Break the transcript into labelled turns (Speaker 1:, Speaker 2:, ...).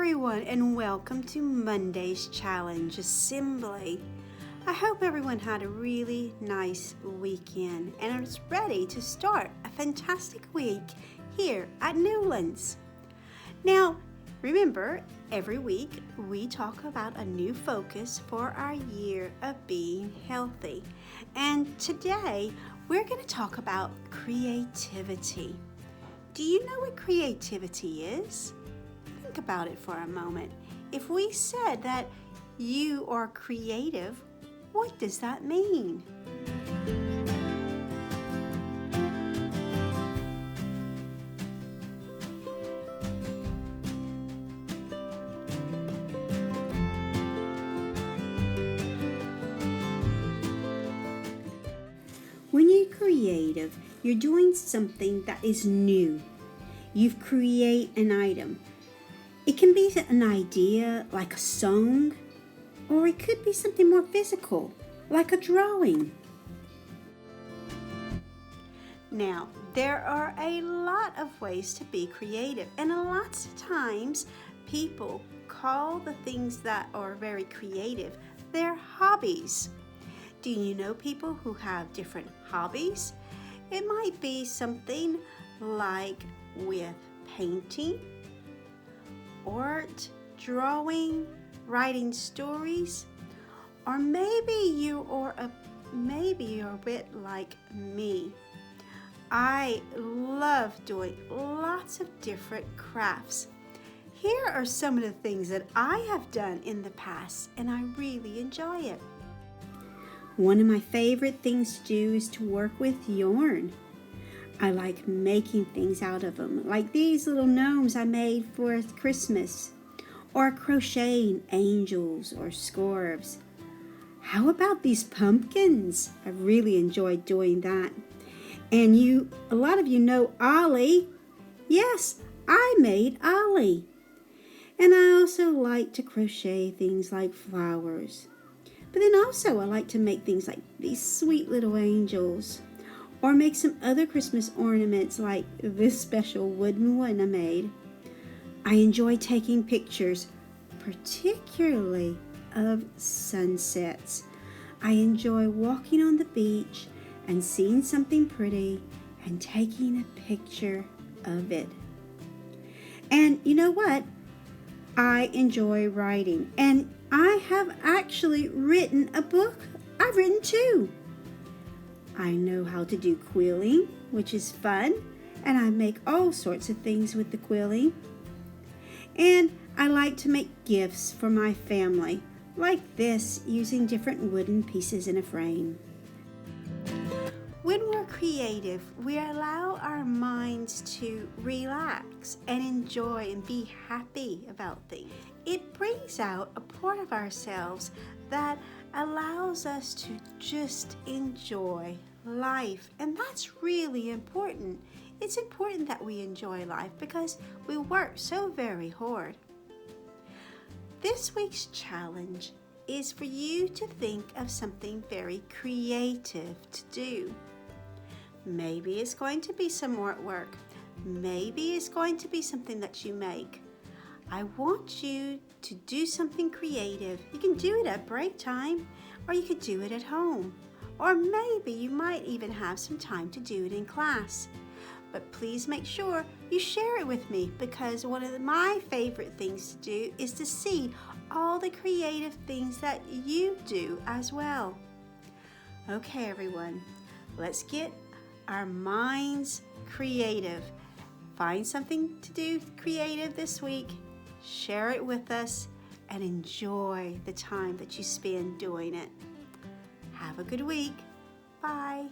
Speaker 1: everyone, and welcome to Monday's Challenge Assembly. I hope everyone had a really nice weekend and is ready to start a fantastic week here at Newlands. Now, remember, every week we talk about a new focus for our year of being healthy. And today we're going to talk about creativity. Do you know what creativity is? Think about it for a moment. If we said that you are creative, what does that mean? When you're creative, you're doing something that is new. You create an item. It can be an idea like a song, or it could be something more physical, like a drawing. Now, there are a lot of ways to be creative, and lots of times people call the things that are very creative their hobbies. Do you know people who have different hobbies? It might be something like with painting, art, drawing, writing stories, or maybe you're a bit like me. I love doing lots of different crafts. Here are some of the things that I have done in the past, and I really enjoy it. One of my favorite things to do is to work with yarn. I like making things out of them, like these little gnomes I made for Christmas, or crocheting angels or scarves. How about these pumpkins? I really enjoyed doing that. And a lot of you know Ollie. Yes, I made Ollie. And I also like to crochet things like flowers. But then also I like to make things like these sweet little angels, or make some other Christmas ornaments like this special wooden one I made. I enjoy taking pictures, particularly of sunsets. I enjoy walking on the beach and seeing something pretty and taking a picture of it. And you know what? I enjoy writing, and I have actually written a book. I've written two. I know how to do quilling, which is fun, and I make all sorts of things with the quilling. And I like to make gifts for my family, like this, using different wooden pieces in a frame. When we're creative, we allow our minds to relax and enjoy and be happy about things. It brings out a part of ourselves that allows us to just enjoy life, and that's really important. It's important that we enjoy life because we work so very hard. This week's challenge is for you to think of something very creative to do. Maybe it's going to be some artwork. Maybe it's going to be something that you make. I want you to do something creative. You can do it at break time, or you could do it at home. Or maybe you might even have some time to do it in class. But please make sure you share it with me, because one of my favorite things to do is to see all the creative things that you do as well. Okay, everyone, let's get our minds creative. Find something to do creative this week, share it with us, and enjoy the time that you spend doing it. Have a good week. Bye.